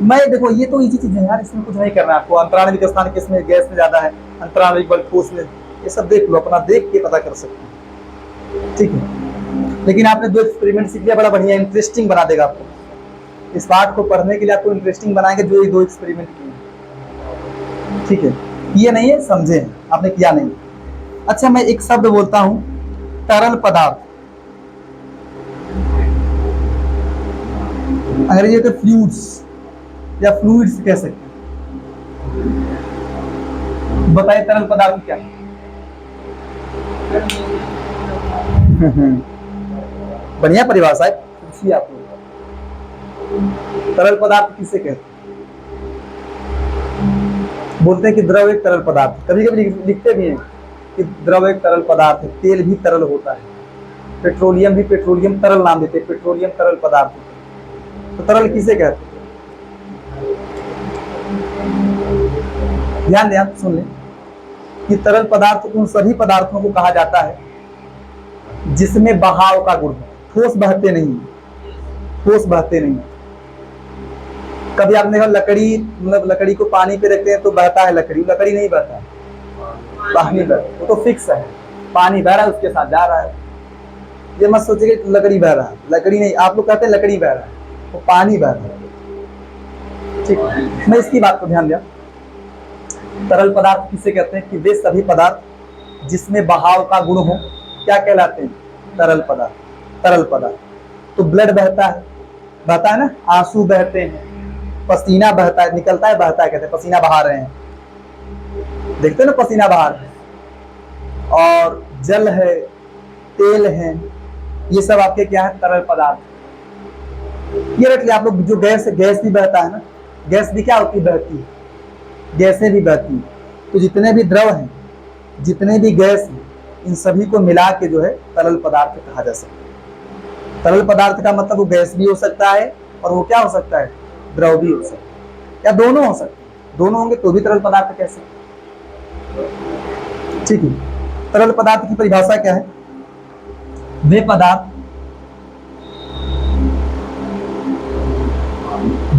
मैं देखो ये तो इजी चीज है यार, इसमें कुछ नहीं करना है आपको। अंतराणविक स्थान किसमें? गैस में ज्यादा है। अंतराणविक बल ठोस में, ये सब देख लो, अपना देख के पता कर सकते हैं, ठीक है। लेकिन आपने दो एक्सपेरिमेंट सीख लिया, बड़ा बढ़िया, इंटरेस्टिंग बना देगा आपको। इस पाठ को पढ़ने के लिए आपको इंटरेस्टिंग बनाएंगे जो ये दो एक्सपेरिमेंट किए, ठीक है। ये नहीं है, समझे आपने, किया नहीं। अच्छा, मैं एक शब्द बोलता हूं, तरल पदार्थ। अंग्रेजी में फ्लूइड्स या फ्लूइड्स कह सकते हैं। बताइए तरल पदार्थ क्या है? बढ़िया परिभाषा है, पूछिए आप लोग। तरल पदार्थ किसे कहते हैं? बोलते हैं कि द्रव एक तरल पदार्थ। कभी कभी लिखते भी हैं कि द्रव एक तरल पदार्थ है। तेल भी तरल होता है, पेट्रोलियम भी, पेट्रोलियम तरल नाम देते हैं, पेट्रोलियम तरल पदार्थ होता है। तो तरल किसे कहते हैं? ध्यान दें, आप सुन लें कि तरल पदार्थ उन सभी पदार्थों को कहा जाता है जिसमें बहाव का गुण है। ठोस बहते नहीं, ठोस बहते नहीं। कभी आपने देखा लकड़ी, मतलब लकड़ी को पानी पे रखते हैं तो बहता है लकड़ी, लकड़ी नहीं बहता है, पानी बहता, वो तो फिक्स है। पानी बह रहा है, उसके साथ जा रहा है। ये मत सोचिए कि लकड़ी बह रहा है, लकड़ी नहीं। आप लोग कहते हैं लकड़ी बह रहा है, वो पानी बह रहा है, ठीक है। मैं इसकी बात को ध्यान दिया। तरल पदार्थ किसे कहते हैं? कि वे सभी पदार्थ जिसमें बहाव का गुण हो, क्या कहलाते हैं? तरल पदार्थ। तरल पदार्थ। तो ब्लड बहता है ना, आंसू बहते हैं, पसीना बहता है, निकलता है, बहता है, कहते हैं पसीना बहा रहे हैं, देखते हैं ना पसीना बहा रहे हैं। और जल है, तेल है, ये सब आपके क्या है? तरल पदार्थ। ये रख लिया आप लोग। जो गैस भी बहता है ना, गैस भी क्या होती है? बहती है, गैसें भी बहती हैं। तो जितने भी द्रव हैं, जितने भी गैस हैं, इन सभी को मिला के जो है तरल पदार्थ कहा जा सकता है। तरल पदार्थ का मतलब वो गैस भी हो सकता है और वो क्या हो सकता है? द्रव भी हो सकता है, या दोनों हो सकते हैं। दोनों होंगे तो भी तरल पदार्थ कह सकते हैं, ठीक है। तरल पदार्थ की परिभाषा क्या है? वे पदार्थ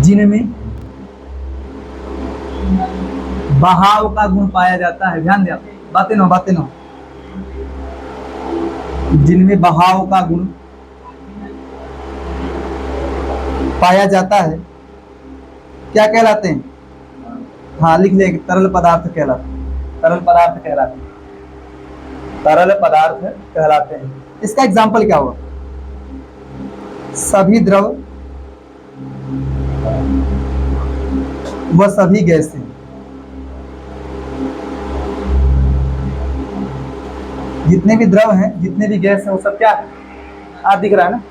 जिनमें बहाव का गुण पाया जाता है। ध्यान दें, बातें न जिनमें बहाव का गुण पाया जाता है, क्या कहलाते हैं? हाँ, लिख ले, तरल पदार्थ कहलाते हैं। तरल पदार्थ कहलाते हैं। तरल पदार्थ कहलाते हैं। इसका एग्जाम्पल क्या हुआ? सभी द्रव व सभी गैसें। जितने भी द्रव हैं, जितने भी गैस हैं, वो सब क्या है? आज दिख रहा है ना,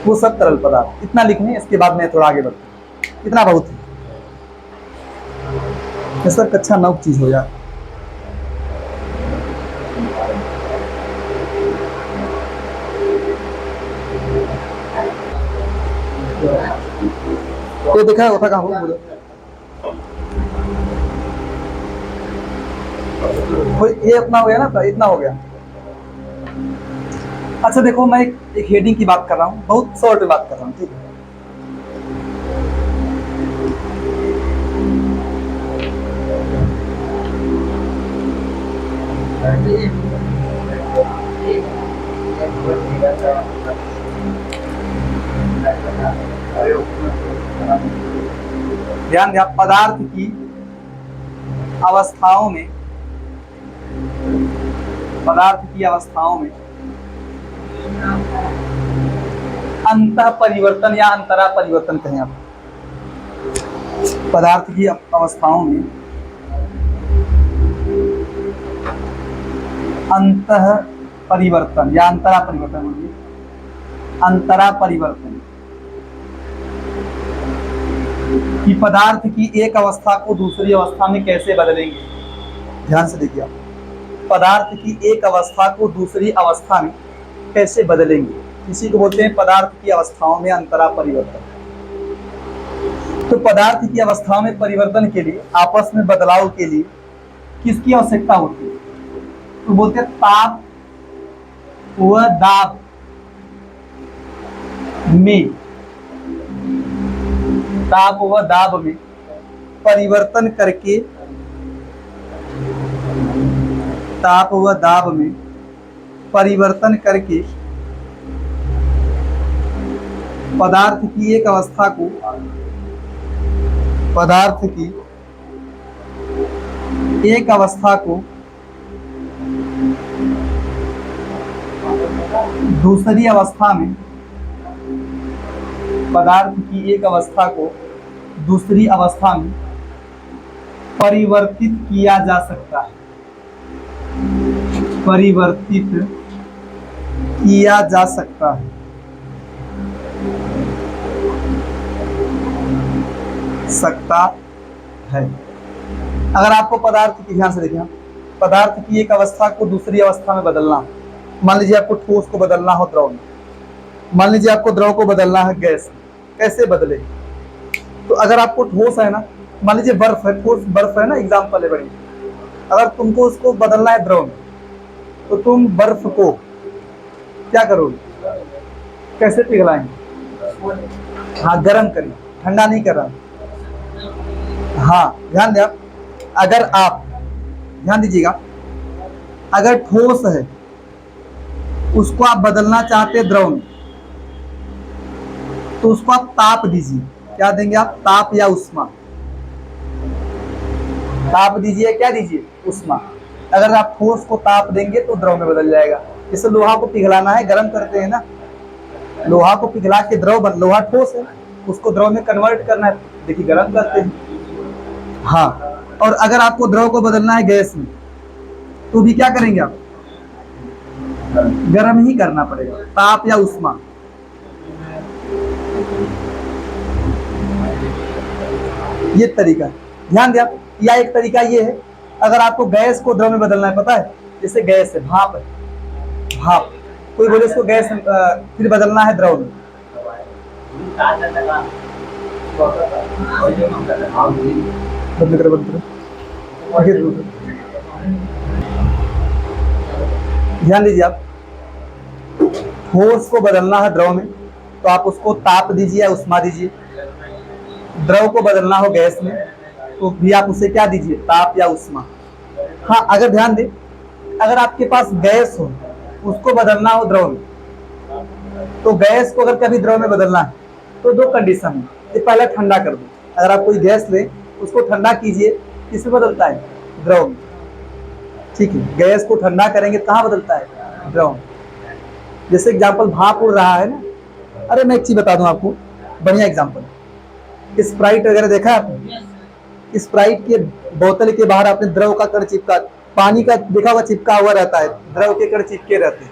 वो सब तरल पदार्थ। इतना लिखने, इसके बाद मैं थोड़ा आगे बढ़ता हूं। इतना बहुत है, ये सब कक्षा 9 चीज हो जाए। तो देखा होता कहाँ हो? ये इतना हो गया ना, इतना हो गया। अच्छा देखो, मैं एक हेडिंग की बात कर रहा हूँ, बहुत शॉर्ट में बात कर रहा हूँ, ठीक है। ध्यान दिया, पदार्थ की अवस्थाओं में, पदार्थ की अवस्थाओं में अंतः परिवर्तन या अंतरा परिवर्तन कहें आप, पदार्थ की अवस्थाओं में अंतः परिवर्तन या अंतरा परिवर्तन, अंतरा परिवर्तन कि पदार्थ की एक अवस्था को दूसरी अवस्था में कैसे बदलेंगे। ध्यान से देखिए आप, पदार्थ की एक अवस्था को दूसरी अवस्था में कैसे बदलेंगे, इसी को बोलते हैं पदार्थ की अवस्थाओं में अंतरा परिवर्तन। तो पदार्थ की अवस्थाओं में परिवर्तन के लिए, आपस में बदलाव के लिए किसकी आवश्यकता होती है? तो बोलते हैं ताप व दाब में, ताप व दाब में परिवर्तन करके, ताप व दाब में परिवर्तन करके पदार्थ की एक अवस्था को, पदार्थ की एक अवस्था को दूसरी अवस्था में, पदार्थ की एक अवस्था को दूसरी अवस्था में परिवर्तित किया जा सकता है, परिवर्तित किया जा सकता है। सकता है। अगर आपको पदार्थ की, ध्यान से देखिए, पदार्थ की एक अवस्था को दूसरी अवस्था में बदलना, मान लीजिए आपको ठोस को बदलना हो द्रव में, मान लीजिए आपको द्रव को बदलना है गैस में, कैसे बदले? तो अगर आपको ठोस है ना, मान लीजिए बर्फ है, ठोस बर्फ है ना, एग्जाम्पल है बड़ी, अगर तुमको उसको बदलना है द्रव में, तो तुम बर्फ को क्या करोगे? कैसे पिघलाएंगे? हाँ, गर्म करिए, ठंडा नहीं कर रहा। हाँ ध्यान दें आप, अगर आप ध्यान दीजिएगा, अगर ठोस है उसको आप बदलना चाहते हैं द्रव में, तो उसको आप ताप दीजिए। क्या देंगे आप? ताप या उष्मा। ताप दीजिए, क्या दीजिए? उष्मा। अगर आप ठोस को ताप देंगे तो द्रव में बदल जाएगा। जैसे लोहा को पिघलाना है, गर्म करते हैं ना, लोहा को पिघला के द्रव, लोहा ठोस है, उसको द्रव में कन्वर्ट करना है, देखिए गर्म करते हैं। हाँ, और अगर आपको द्रव को बदलना है गैस में, तो भी क्या करेंगे आप? गर्म ही करना पड़ेगा, ताप या उष्मा। ये तरीका ध्यान दिया। या एक तरीका ये है, अगर आपको गैस को द्रव में बदलना है, पता है, जैसे गैस है, भाप है, भाप, कोई बोले इसको गैस फिर बदलना है द्रव में, ध्यान दीजिए आप, ठोस को बदलना है द्रव में, तो आप उसको ताप दीजिए या उष्मा दीजिए। द्रव को बदलना हो गैस में, तो भी आप उसे क्या दीजिए? ताप या उष्मा। हाँ, अगर ध्यान दें, अगर आपके पास गैस हो, उसको बदलना हो द्रव में, तो गैस को अगर कभी द्रव में बदलना है तो दो कंडीशन है। ये पहले ठंडा कर दो, अगर आप कोई गैस ले उसको ठंडा कीजिए, किसमें बदलता है? द्रव में। ठीक है, गैस को ठंडा करेंगे कहाँ बदलता है? द्रव में। जैसे एग्जाम्पल, भाप उड़ रहा है ना, अरे मैं एक चीज बता दूं आपको, बढ़िया एग्जाम्पल, स्प्राइट वगैरह देखा है आपने? स्प्राइट के बोतल के बाहर आपने द्रव का कण चिपका, पानी का देखा हुआ चिपका हुआ रहता है, द्रव के कण चिपके रहते हैं।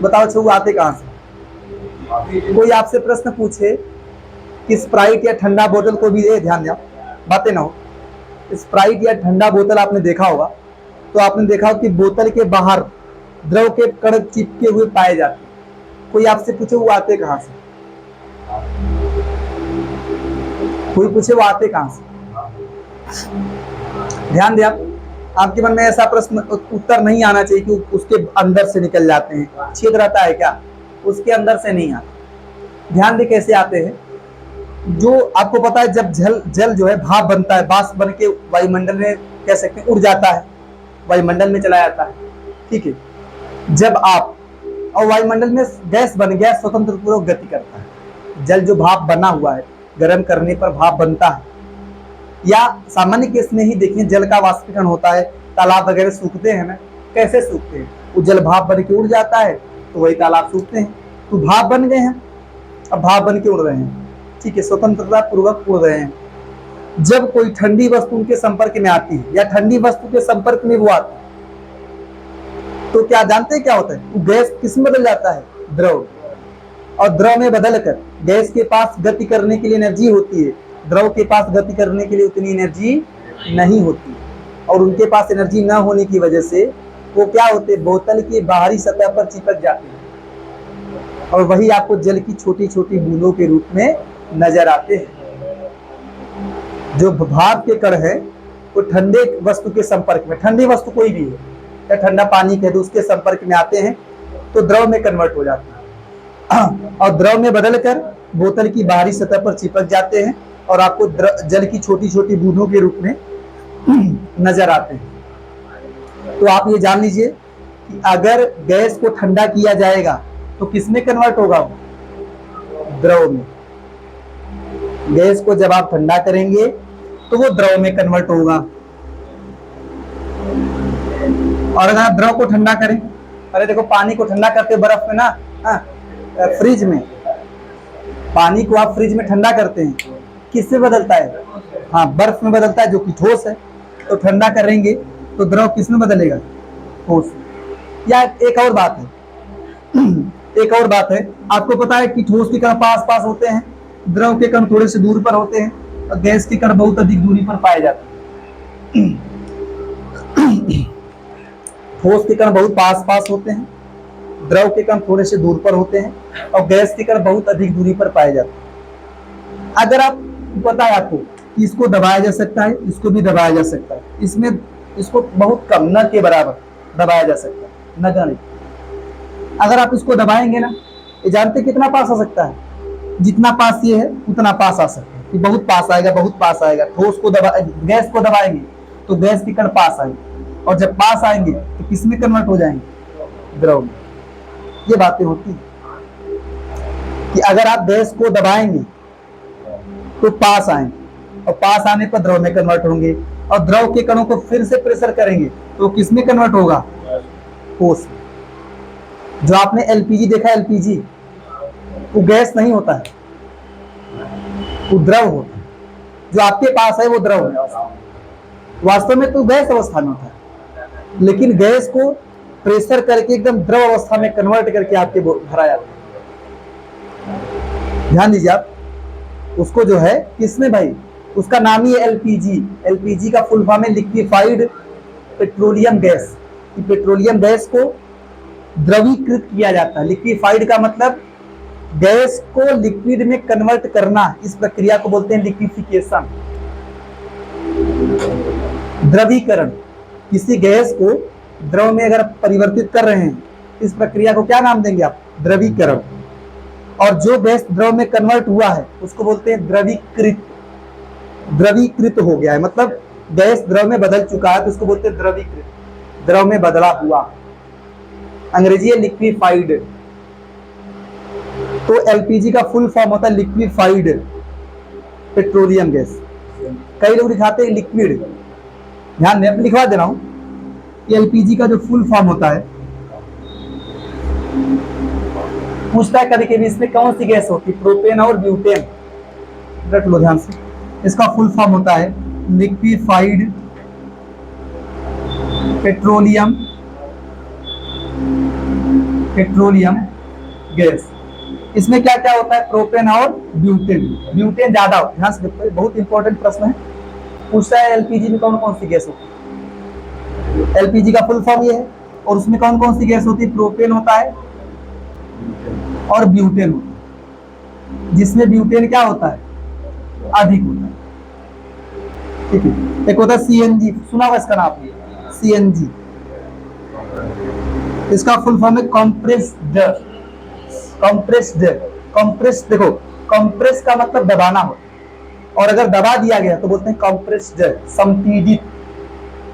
बताओ अच्छा वो आते कहाँ से? कोई आपसे प्रश्न पूछे कि स्प्राइट या ठंडा बोतल को भी, ध्यान दिया, बातें ना हो, स्प्राइट या ठंडा बोतल आपने देखा होगा, तो आपने देखा कि बोतल के बाहर द्रव के कण चिपके हुए पाए जाते। कोई आपसे पूछे वो आते कहाँ से? कोई पूछे वो आते कहाँ से? ध्यान दिया, आपके मन में ऐसा प्रश्न उत्तर नहीं आना चाहिए कि उसके अंदर से निकल जाते हैं, छेद रहता है क्या, उसके अंदर से नहीं आते। ध्यान दे कैसे आते हैं। जो आपको पता है जब जल जो है भाप बनता है, वाष्प बन के वायुमंडल में कह सकते हैं उड़ जाता है, वायुमंडल में चला जाता है, ठीक है। जब आप और वायुमंडल में गैस बन गया, स्वतंत्र पूर्वक गति करता है। जल जो भाप बना हुआ है, गर्म करने पर भाप बनता है, या सामान्य केस में ही देखें जल का वाष्पीकरण होता है, तालाब वगैरह सूखते हैं ना, कैसे सूखते हैं, वो जल भाप बन के उड़ जाता है तो वही तालाब सूखते हैं। तो भाप बन गए हैं, अब भाप बन के उड़ रहे हैं, ठीक है, स्वतंत्रता पूर्वक उड़ रहे हैं। जब कोई ठंडी वस्तु उनके संपर्क में आती है या ठंडी वस्तु के संपर्क में वो आती है, तो क्या जानते हैं क्या होता है, वो गैस किस में बदल जाता है, द्रव। और द्रव में बदलकर गैस के पास गति करने के लिए एनर्जी होती है, द्रव के पास गति करने के लिए उतनी एनर्जी नहीं होती, और उनके पास एनर्जी न होने की वजह से वो क्या होते, बोतल की बाहरी सतह पर चिपक जाते हैं, और वही आपको जल की छोटी छोटी बूंदों के रूप में नजर आते हैं। जो भाप के कण है वो ठंडे वस्तु के संपर्क में, ठंडी वस्तु कोई भी है या ठंडा पानी कह दो, उसके संपर्क में आते हैं तो द्रव में कन्वर्ट हो जाते हैं, और द्रव में बदलकर बोतल की बाहरी सतह पर चिपक जाते हैं और आपको जल की छोटी छोटी बूंदों के रूप में नजर आते हैं। तो आप ये जान लीजिए कि अगर गैस को ठंडा किया जाएगा तो किसमें कन्वर्ट होगा, द्रव में। गैस को जब आप ठंडा करेंगे तो वो द्रव में कन्वर्ट होगा। और अगर आप द्रव को ठंडा करें, अरे देखो पानी को ठंडा करते बर्फ में ना, फ्रिज में, पानी को आप फ्रिज में ठंडा करते हैं, किससे बदलता है, हाँ बर्फ में बदलता है जो कि ठोस है। तो ठंडा करेंगे तो द्रव किस में बदलेगा, ठोस। या एक और बात है, एक और बात है, आपको पता है कि ठोस के कण पास पास होते हैं, द्रव के कण थोड़े से दूर पर होते हैं, और गैस के कण बहुत अधिक दूरी पर पाए जाते हैं। ठोस के कण बहुत पास पास होते हैं, द्रव के कण थोड़े से दूर पर होते हैं, और गैस के कण बहुत अधिक दूरी पर पाए जाते हैं। अगर आप पता है आपको कि इसको दबाया जा सकता है, इसको भी दबाया जा सकता है, इसमें इसको बहुत कम, न के बराबर दबाया जा सकता है, न जाने। अगर आप इसको दबाएंगे ना, ये जानते कितना पास आ सकता है, जितना पास ये है उतना पास आ सकता है, कि बहुत पास आएगा, बहुत पास आएगा। ठोस को गैस को दबाएंगे तो गैस के कण पास आएंगे, और जब पास आएंगे तो किस में कन्वर्ट हो जाएंगे, द्रव में। ये बातें होती है कि अगर आप गैस को दबाएंगे तो पास आएंगे, और पास आने पर द्रव में कन्वर्ट होंगे, और द्रव के कणों को फिर से प्रेशर करेंगे तो किस में कन्वर्ट होगा, ठोस। जो आपने एलपीजी देखा, एलपीजी वो गैस नहीं होता है, वो द्रव होता है। जो आपके पास है वो द्रव है, वास्तव में तो गैस अवस्था में होता है, लेकिन गैस को प्रेशर करके एकदम द्रव अवस्था में कन्वर्ट करके आपके भरा जाता है। ध्यान दीजिए आप, उसको जो है किसमें भाई, उसका नाम ही है एलपीजी। एलपीजी का फुल फॉर्म है liquefied petroleum gas. Petroleum gas को द्रवीकृत किया जाता है। लिक्विफाइड का मतलब गैस को लिक्विड में कन्वर्ट करना, इस प्रक्रिया को बोलते हैं लिक्विफिकेशन, द्रवीकरण। किसी गैस को द्रव में अगर परिवर्तित कर रहे हैं, इस प्रक्रिया को क्या नाम देंगे आप, द्रवीकरण। और जो गैस द्रव में कन्वर्ट हुआ है उसको बोलते हैं द्रवीकृत। द्रवीकृत हो गया है मतलब गैस द्रव में बदल चुका है तो उसको बोलते हैं द्रवीकृत, द्रव में बदला हुआ, अंग्रेजी है लिक्विफाइड। तो एलपीजी का फुल फॉर्म होता है लिक्विफाइड पेट्रोलियम गैस। कई लोग दिखाते हैं लिक्विड, ध्यान दें, लिखवा दे रहा हूं। एलपीजी का जो फुल फॉर्म होता है, पूछता है कभी कभी इसमें कौन सी गैस होती है, प्रोपेन और ब्यूटेन। रख लो ध्यान से, इसका फुल फॉर्म होता है लिक्विफाइड पेट्रोलियम गैस। इसमें क्या क्या होता है, प्रोपेन और ब्यूटेन। ब्यूटेन ज्यादा होता है, ध्यान से देखो, बहुत इंपॉर्टेंट प्रश्न है। पूछता है एलपीजी में कौन कौन सी गैस होती है। एलपीजी का फुल फॉर्म ये है, और उसमें कौन कौन सी गैस होती है, प्रोपेन होता है और ब्यूटेन होता है, जिसमें ब्यूटेन क्या होता है, अधिक होता है। ठीक है, एक होता है सीएनजी, सुना हुआ इसका नाम, CNG। इसका फुल फॉर्म है कॉम्प्रेस्ड। कॉम्प्रेस्ड, कॉम्प्रेस, देखो कॉम्प्रेस का मतलब दबाना हो, और अगर दबा दिया गया तो बोलते हैं कॉम्प्रेस्ड, संपीड़ित।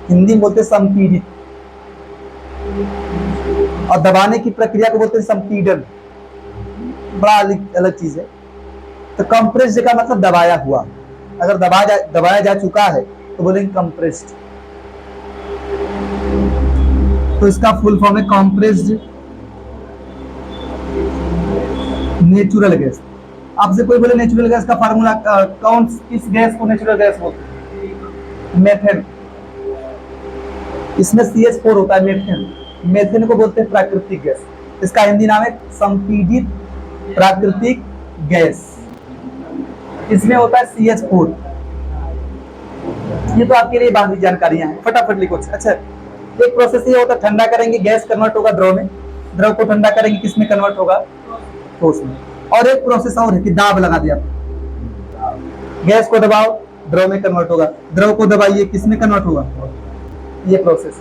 हिंदी में बोलते हैं संपीड़ित, और दबाने की प्रक्रिया को बोलते हैं संपीड़न। बड़ा अलग चीज है। तो कंप्रेस्ड का मतलब दबाया हुआ, अगर दबाया जा चुका है तो बोलेंगे कंप्रेस्ड। तो इसका फुल फॉर्म है कंप्रेस्ड नेचुरल गैस। आपसे कोई बोले नेचुरल गैस का फार्मूला, कौन किस गैस को नेचुरल गैस बोलते हैं? मेथेन। इसमें CH4 होता है, मेथेन। मेथेन को बोलते हैं प्राकृतिक गैस। इसका हिंदी नाम है संपीड़ित प्राकृतिक गैस। इसमें होता है CH4। ये तो आपके लिए बाकी जानकारियां हैं, फटाफट लिखो। अच्छा, एक प्रोसेस ये होता है, ठंडा करेंगे गैस कन्वर्ट होगा द्रव में, द्रव को ठंडा करेंगे किस में कन्वर्ट होगा? ठोस में। और एक प्रोसेस और है कि दाब लगा दिया, गैस को दबाओ द्रव में कन्वर्ट होगा, द्रव को दबाइए किस में कन्वर्ट होगा? ये प्रोसेस।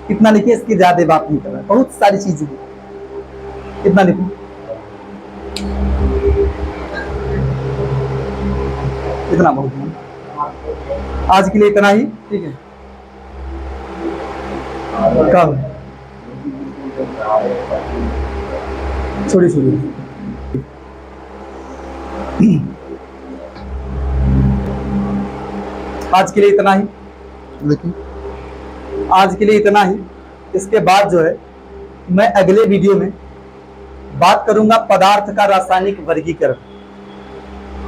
कितना लिखिए, इसकी ज्यादा बात नहीं कर रहा, बहुत सारी चीजें हैं, कितना लिखो? इतना बहुत है। आज के लिए इतना ही, ठीक है। कब छोड़ी आज के लिए इतना ही, देखिए आज के लिए इतना ही। इसके बाद जो है मैं अगले वीडियो में बात करूंगा पदार्थ का रासायनिक वर्गीकरण,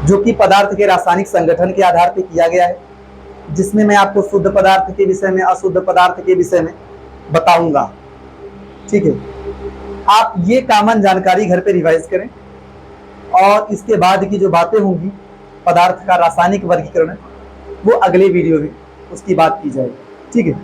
जो कि पदार्थ के रासायनिक संगठन के आधार पर किया गया है, जिसमें मैं आपको शुद्ध पदार्थ के विषय में, अशुद्ध पदार्थ के विषय में बताऊंगा। ठीक है, आप ये कॉमन जानकारी घर पे रिवाइज करें, और इसके बाद की जो बातें होंगी पदार्थ का रासायनिक वर्गीकरण, वो अगले वीडियो में उसकी बात की जाएगी। ठीक है।